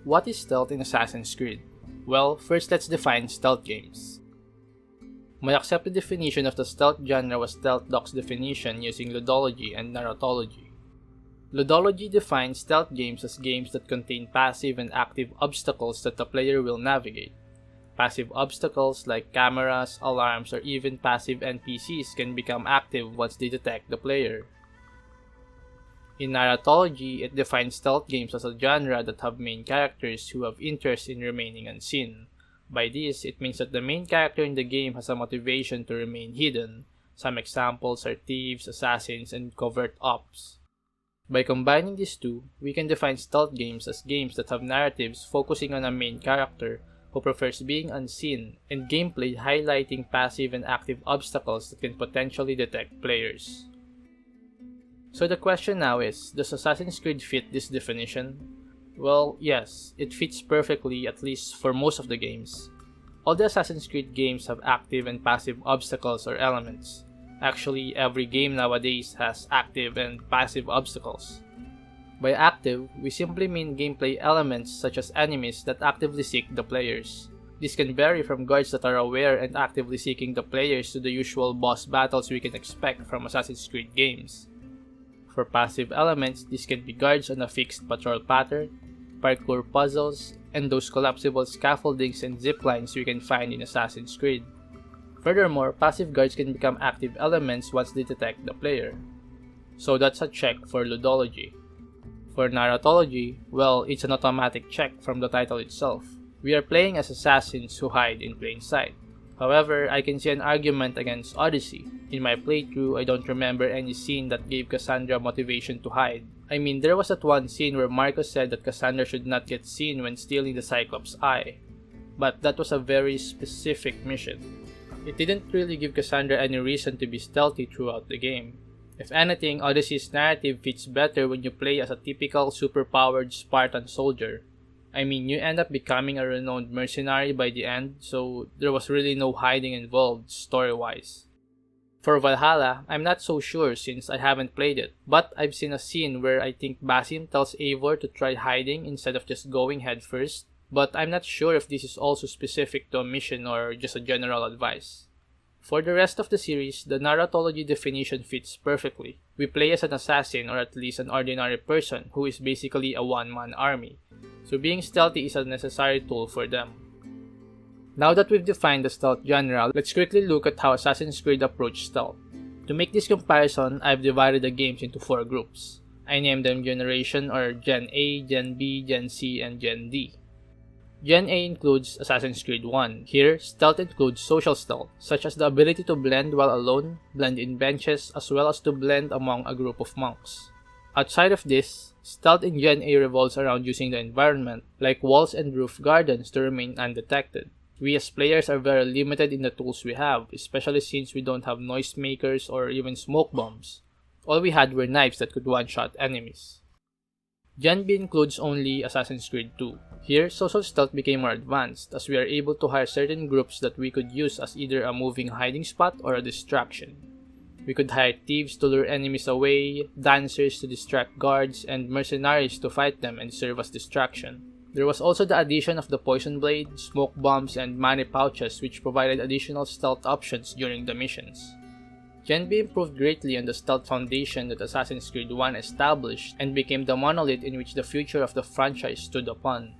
What is stealth in Assassin's Creed? Well, first let's define stealth games. My accepted definition of the stealth genre was Stealth Doc's definition using Ludology and Narratology. Ludology defines stealth games as games that contain passive and active obstacles that the player will navigate. Passive obstacles like cameras, alarms, or even passive NPCs can become active once they detect the player. In Narratology, it defines stealth games as a genre that have main characters who have interest in remaining unseen. By this, it means that the main character in the game has a motivation to remain hidden. Some examples are thieves, assassins, and covert ops. By combining these two, we can define stealth games as games that have narratives focusing on a main character who prefers being unseen, and gameplay highlighting passive and active obstacles that can potentially detect players. So the question now is, does Assassin's Creed fit this definition? Well, yes, it fits perfectly, at least for most of the games. All the Assassin's Creed games have active and passive obstacles or elements. Actually, every game nowadays has active and passive obstacles. By active, we simply mean gameplay elements such as enemies that actively seek the players. This can vary from guards that are aware and actively seeking the players to the usual boss battles we can expect from Assassin's Creed games. For passive elements, this can be guards on a fixed patrol pattern, parkour puzzles, and those collapsible scaffoldings and ziplines we can find in Assassin's Creed. Furthermore, passive guards can become active elements once they detect the player. So that's a check for Ludology. For Narratology, well, it's an automatic check from the title itself. We are playing as assassins who hide in plain sight. However, I can see an argument against Odyssey. In my playthrough, I don't remember any scene that gave Cassandra motivation to hide. I mean, there was that one scene where Marcus said that Cassandra should not get seen when stealing the Cyclops' eye. But that was a very specific mission. It didn't really give Cassandra any reason to be stealthy throughout the game. If anything, Odyssey's narrative fits better when you play as a typical superpowered Spartan soldier. I mean, you end up becoming a renowned mercenary by the end, so there was really no hiding involved story-wise. For Valhalla, I'm not so sure since I haven't played it, but I've seen a scene where I think Basim tells Eivor to try hiding instead of just going headfirst, but I'm not sure if this is also specific to a mission or just a general advice. For the rest of the series, the Narratology definition fits perfectly. We play as an assassin or at least an ordinary person who is basically a one-man army, so being stealthy is a necessary tool for them. Now that we've defined the stealth genre, let's quickly look at how Assassin's Creed approached stealth. To make this comparison, I've divided the games into 4 groups. I named them Generation or Gen A, Gen B, Gen C, and Gen D. Gen A includes Assassin's Creed 1. Here, stealth includes social stealth, such as the ability to blend while alone, blend in benches, as well as to blend among a group of monks. Outside of this, stealth in Gen A revolves around using the environment, like walls and roof gardens, to remain undetected. We as players are very limited in the tools we have, especially since we don't have noisemakers or even smoke bombs. All we had were knives that could one-shot enemies. Gen B includes only Assassin's Creed 2. Here, social stealth became more advanced as we are able to hire certain groups that we could use as either a moving hiding spot or a distraction. We could hire thieves to lure enemies away, dancers to distract guards, and mercenaries to fight them and serve as distraction. There was also the addition of the poison blade, smoke bombs, and money pouches which provided additional stealth options during the missions. Gen B improved greatly on the stealth foundation that Assassin's Creed 1 established and became the monolith in which the future of the franchise stood upon.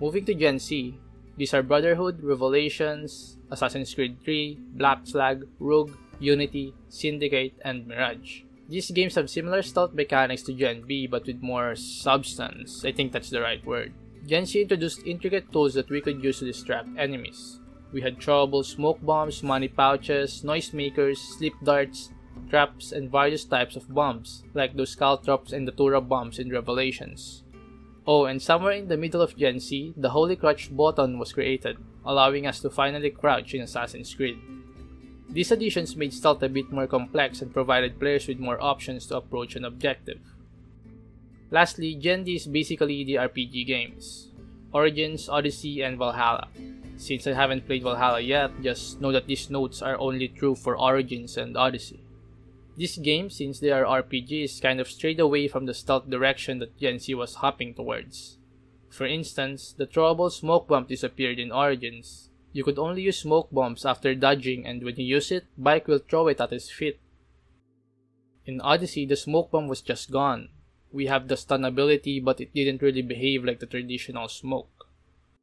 Moving to Gen C, these are Brotherhood, Revelations, Assassin's Creed 3, Black Flag, Rogue, Unity, Syndicate, and Mirage. These games have similar stealth mechanics to Gen B but with more substance, I think that's the right word. Gen C introduced intricate tools that we could use to distract enemies. We had throwable smoke bombs, money pouches, noisemakers, sleep darts, traps, and various types of bombs, like those caltrops and datura bombs in Revelations. Oh, and somewhere in the middle of Gen C, the Holy Crouch button was created, allowing us to finally crouch in Assassin's Creed. These additions made stealth a bit more complex and provided players with more options to approach an objective. Lastly, Gen D is basically the RPG games. Origins, Odyssey, and Valhalla. Since I haven't played Valhalla yet, just know that these notes are only true for Origins and Odyssey. These games, since they are RPGs, kind of strayed away from the stealth direction that Gen C was hopping towards. For instance, the throwable smoke bomb disappeared in Origins. You could only use smoke bombs after dodging, and when you use it, Bike will throw it at his feet. In Odyssey, the smoke bomb was just gone. We have the stun ability, but it didn't really behave like the traditional smoke.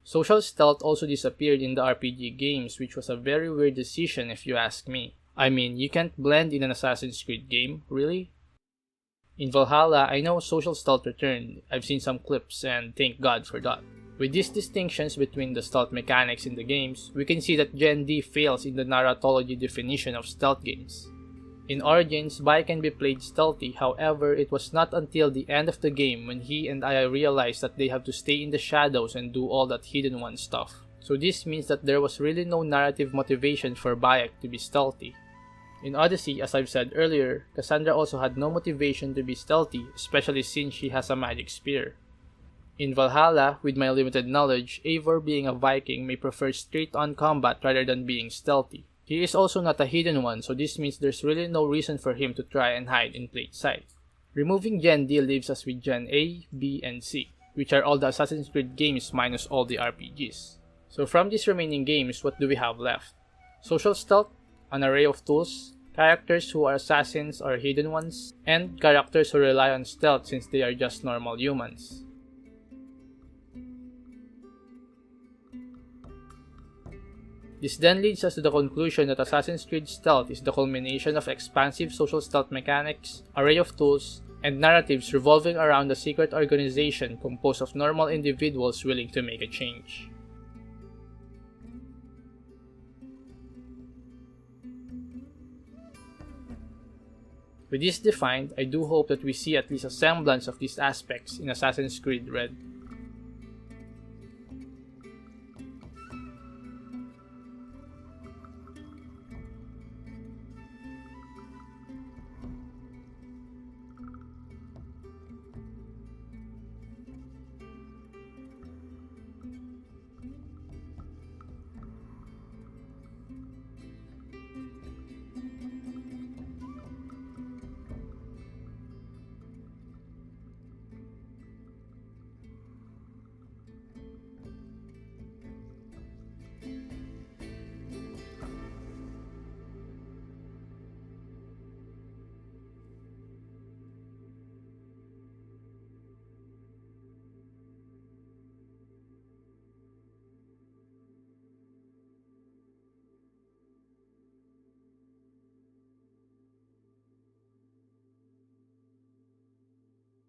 Social stealth also disappeared in the RPG games, which was a very weird decision if you ask me. I mean, you can't blend in an Assassin's Creed game, really? In Valhalla, I know social stealth returned. I've seen some clips, and thank God for that. With these distinctions between the stealth mechanics in the games, we can see that Gen D fails in the Narratology definition of stealth games. In Origins, Bai can be played stealthy, however, it was not until the end of the game when he and I realized that they have to stay in the shadows and do all that Hidden One stuff. So this means that there was really no narrative motivation for Bayek to be stealthy. In Odyssey, as I've said earlier, Cassandra also had no motivation to be stealthy, especially since she has a magic spear. In Valhalla, with my limited knowledge, Eivor being a Viking may prefer straight-on combat rather than being stealthy. He is also not a Hidden One, so this means there's really no reason for him to try and hide in plain sight. Removing Gen D leaves us with Gen A, B, and C, which are all the Assassin's Creed games minus all the RPGs. So from these remaining games, what do we have left? Social stealth, an array of tools, characters who are assassins or hidden ones, and characters who rely on stealth since they are just normal humans. This then leads us to the conclusion that Assassin's Creed Stealth is the culmination of expansive social stealth mechanics, array of tools, and narratives revolving around a secret organization composed of normal individuals willing to make a change. With this defined, I do hope that we see at least a semblance of these aspects in Assassin's Creed Red.